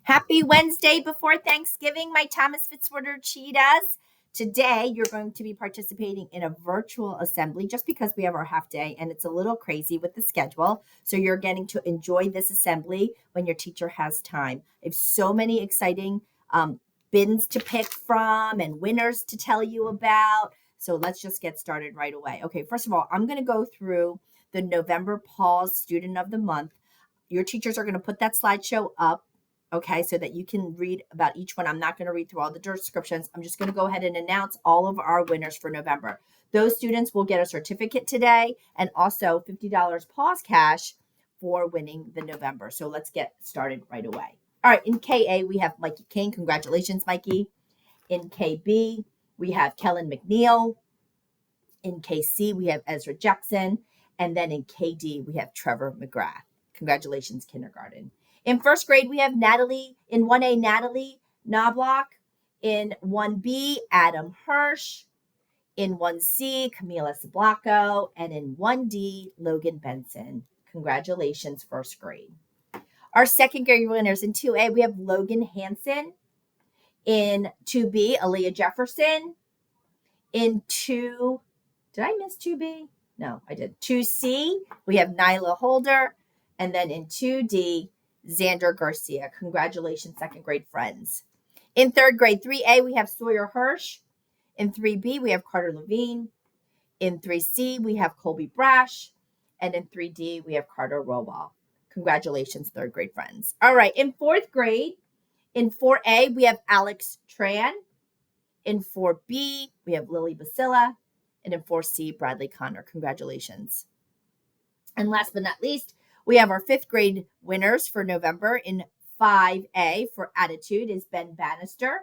Happy Wednesday before Thanksgiving, my Thomas Fitzwater cheetahs. Today, you're going to be participating in a virtual assembly just because we have our half day and it's a little crazy with the schedule. So you're getting to enjoy this assembly when your teacher has time. I have so many exciting bins to pick from and winners to tell you about. So let's just get started right away. Okay, first of all, I'm going to go through the November Pause Student of the Month. Your teachers are going to put that slideshow up. Okay, so that you can read about each one. I'm not going to read through all the descriptions. I'm just going to go ahead and announce all of our winners for November. Those students will get a certificate today and also $50 pause cash for winning the November. So let's get started right away. All right, in KA, we have Mikey King. Congratulations, Mikey. In KB, we have Kellen McNeil. In KC, we have Ezra Jackson. And then in KD, we have Trevor McGrath. Congratulations, kindergarten. In first grade, we have Natalie. In 1A, Natalie Knobloch. In 1B, Adam Hirsch. In 1C, Camila Sablacco. And in 1D, Logan Benson. Congratulations, first grade. Our second grade winners in 2A, we have Logan Hansen. In 2B, Aaliyah Jefferson. In 2, did I miss 2B? No, I did. 2C, we have Nyla Holder. And then in 2D, Xander Garcia. Congratulations, second grade friends. In third grade, 3A, we have Sawyer Hirsch. In 3B, we have Carter Levine. In 3C, we have Colby Brash. And in 3D, we have Carter Rowall. Congratulations, third grade friends. All right, in fourth grade, in 4A, we have Alex Tran. In 4B, we have Lily Basila. And in 4C, Bradley Connor. Congratulations. And last but not least, we have our fifth grade winners for November. In 5A for attitude is Ben Bannister.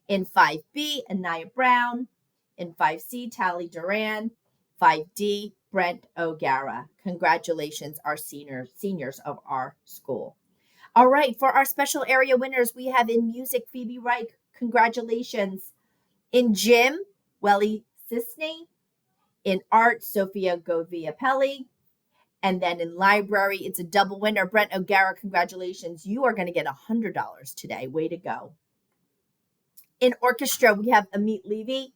In 5B, Anaya Brown. In 5C, Tally Duran. 5D, Brent O'Gara. Congratulations, our seniors of our school. All right, for our special area winners, we have in music, Phoebe Reich. Congratulations. In gym, Welly Sisney. In art, Sophia Goviapelli. And then in library, it's a double winner. Brent O'Gara, congratulations. You are going to get $100 today. Way to go. In orchestra, we have Amit Levy.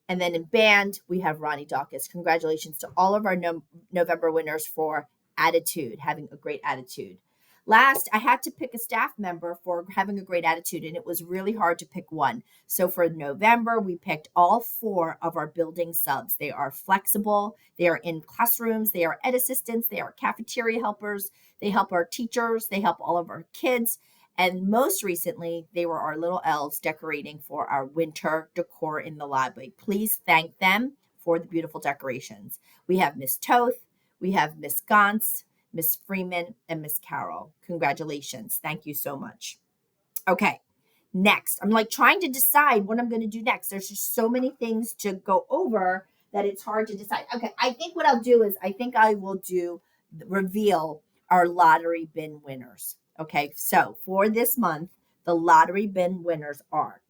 And then in band, we have Ronnie Dawkins. Congratulations to all of our November winners for attitude, having a great attitude. Last, I had to pick a staff member for having a great attitude, and it was really hard to pick one. So for November, we picked all 4 of our building subs. They are flexible. They are in classrooms. They are ed assistants. They are cafeteria helpers. They help our teachers. They help all of our kids. And most recently, they were our little elves decorating for our winter decor in the lobby. Please thank them for the beautiful decorations. We have Miss Toth. We have Miss Gantz, Miss Freeman, and Miss Carroll. Congratulations. Thank you so much. Okay, next. I'm like trying to decide what I'm going to do next. There's just so many things to go over that it's hard to decide. Okay, I think what I'll do is I will reveal our lottery bin winners. Okay, so for this month, the lottery bin winners are,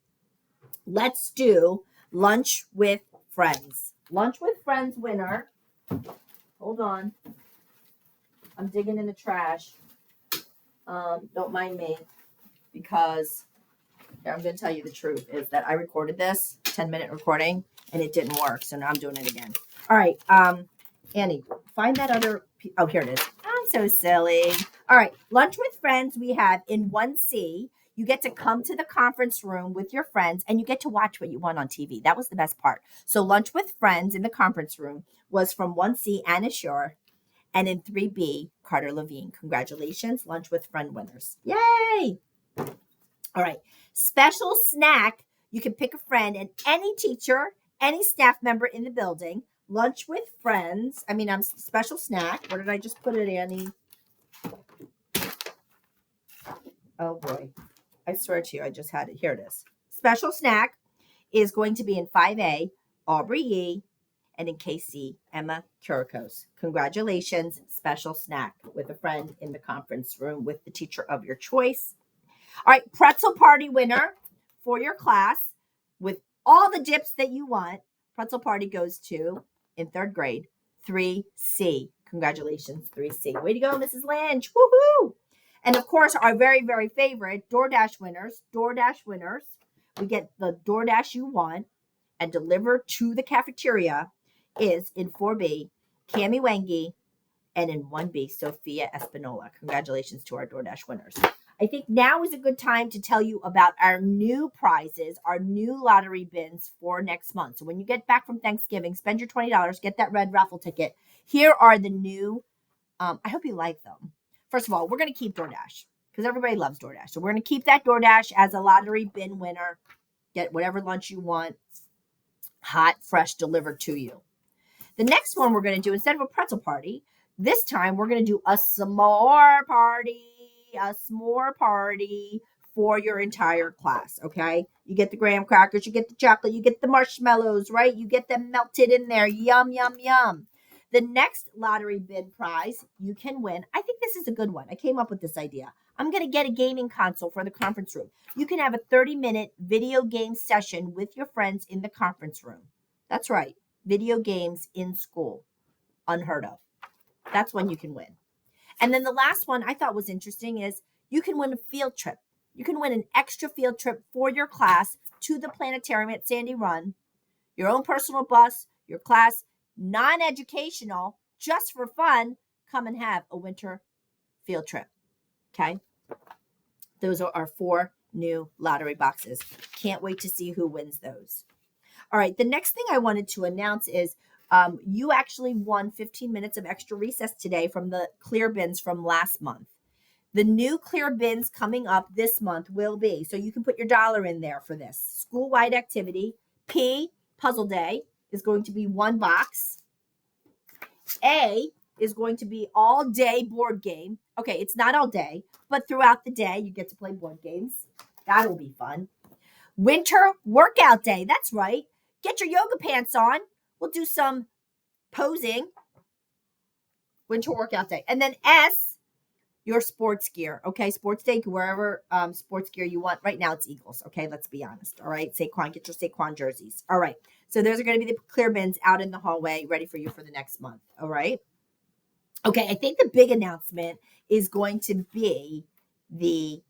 let's do Lunch with Friends. Lunch with Friends winner. Hold on. I'm digging in the trash. Don't mind me, because I'm going to tell you the truth is that I recorded this 10-minute recording and it didn't work. So now I'm doing it again. All right. Annie, find that other. Oh, here it is. I'm so silly. All right. Lunch with Friends. We have in 1C. You get to come to the conference room with your friends and you get to watch what you want on TV. That was the best part. So Lunch with Friends in the conference room was from 1C, Anna Shore. And in 3B, Carter Levine. Congratulations, Lunch with Friend winners. Yay! All right. Special snack. You can pick a friend and any teacher, any staff member in the building. Lunch with Friends. Special snack. Where did I just put it, Annie? Oh, boy. I swear to you, I just had it. Here it is. Special snack is going to be in 5A, Aubrey Yee. And in KC, Emma Kurikos. Congratulations, special snack with a friend in the conference room with the teacher of your choice. All right, pretzel party winner for your class with all the dips that you want. Pretzel party goes to, in third grade, 3C. Congratulations, 3C. Way to go, Mrs. Lynch. Woohoo! And of course, our very, very favorite DoorDash winners, we get the DoorDash you want and deliver to the cafeteria is in 4B, Cami Wengi, and in 1B, Sophia Espinola. Congratulations to our DoorDash winners. I think now is a good time to tell you about our new prizes, our new lottery bins for next month. So when you get back from Thanksgiving, spend your $20, get that red raffle ticket. Here are the new, I hope you like them. First of all, we're going to keep DoorDash because everybody loves DoorDash. So we're going to keep that DoorDash as a lottery bin winner. Get whatever lunch you want, hot, fresh, delivered to you. The next one we're going to do, instead of a pretzel party, this time we're going to do a s'more party. A s'more party for your entire class, okay? You get the graham crackers, you get the chocolate, you get the marshmallows, right? You get them melted in there. Yum, yum, yum. The next lottery bid prize you can win. I think this is a good one. I came up with this idea. I'm going to get a gaming console for the conference room. You can have a 30-minute video game session with your friends in the conference room. That's right. Video games in school. Unheard of. That's one you can win. And then the last one I thought was interesting is you can win a field trip. You can win an extra field trip for your class to the planetarium at Sandy Run, your own personal bus, your class, non-educational, just for fun. Come and have a winter field trip. Okay? Those are our 4 new lottery boxes. Can't wait to see who wins those. All right, the next thing I wanted to announce is you actually won 15 minutes of extra recess today from the clear bins from last month. The new clear bins coming up this month will be, so you can put your dollar in there for this. School-wide activity. P, puzzle day, is going to be 1 box. A is going to be all day board game. Okay, it's not all day, but throughout the day you get to play board games. That'll be fun. Winter workout day. That's right. Get your yoga pants on. We'll do some posing. Winter workout day. And then S, your sports gear. Okay, sports day, wherever sports gear you want. Right now it's Eagles. Okay, let's be honest. All right, Saquon, get your Saquon jerseys. All right, so those are going to be the clear bins out in the hallway ready for you for the next month. All right. Okay, I think the big announcement is going to be the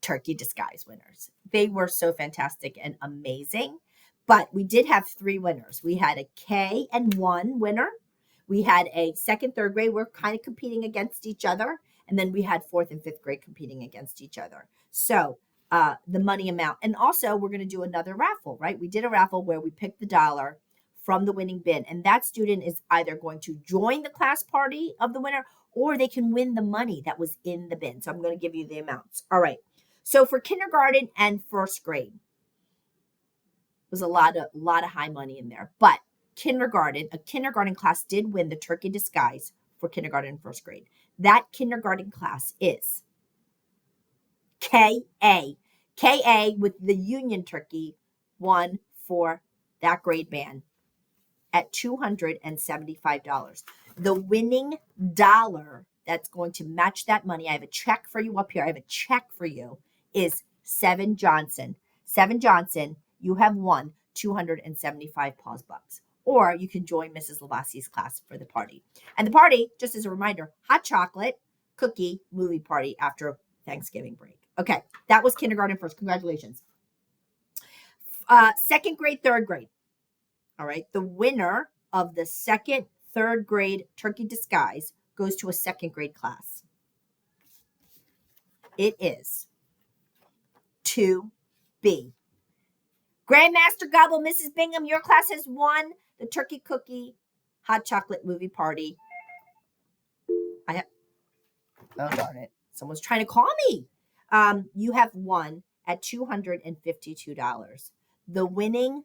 turkey disguise winners. They were so fantastic and amazing. But we did have 3 winners. We had a K and 1 winner. We had a 2nd, 3rd grade. We're kind of competing against each other. And then we had 4th and 5th grade competing against each other. So the money amount. And also we're going to do another raffle, right? We did a raffle where we picked the dollar from the winning bin. And that student is either going to join the class party of the winner or they can win the money that was in the bin. So I'm going to give you the amounts. All right. So for kindergarten and 1st grade, was a lot of high money in there. But a kindergarten class did win the turkey disguise for kindergarten and 1st grade. That kindergarten class is KA. KA with the Union turkey won for that grade band at $275. The winning dollar that's going to match that money, I have a check for you up here. I have a check for you, is 7 Johnson. 7 Johnson. You have won 275 pause bucks. Or you can join Mrs. Lavassi's class for the party. And the party, just as a reminder, hot chocolate, cookie, movie party after Thanksgiving break. Okay, that was kindergarten first. Congratulations. 2nd grade, 3rd grade. All right, the winner of the 2nd, 3rd grade turkey disguise goes to a 2nd grade class. It is 2B. Grandmaster Gobble, Mrs. Bingham, your class has won the turkey cookie hot chocolate movie party. Oh, darn it. Someone's trying to call me. You have won at $252. The winning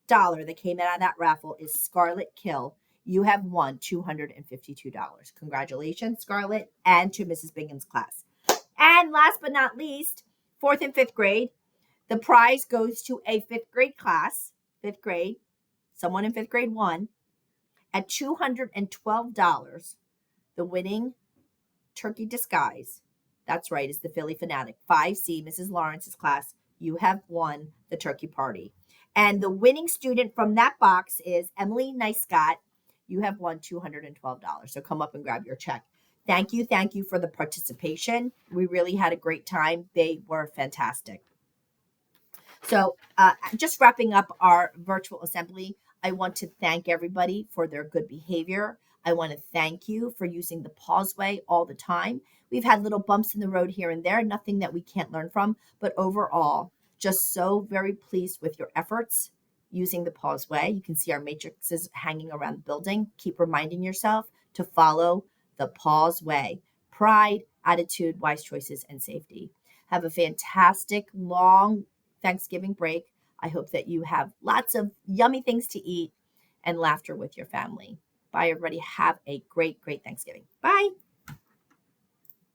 dollar that came out of that raffle is Scarlet Kill. You have won $252. Congratulations, Scarlet, and to Mrs. Bingham's class. And last but not least, 4th and 5th grade. The prize goes to a 5th grade class, 5th grade, someone in 5th grade won, at $212. The winning turkey disguise, that's right, is the Philly Fanatic. 5C, Mrs. Lawrence's class, you have won the turkey party. And the winning student from that box is Emily Nice Scott. You have won $212. So come up and grab your check. Thank you for the participation. We really had a great time. They were fantastic. So, just wrapping up our virtual assembly, I want to thank everybody for their good behavior. I want to thank you for using the pauseway all the time. We've had little bumps in the road here and there, nothing that we can't learn from, but overall, just so very pleased with your efforts using the pauseway. You can see our matrices hanging around the building. Keep reminding yourself to follow the pauseway. Pride, attitude, wise choices, and safety. Have a fantastic long Thanksgiving break. I hope that you have lots of yummy things to eat and laughter with your family. Bye, everybody. Have a great, great Thanksgiving. Bye.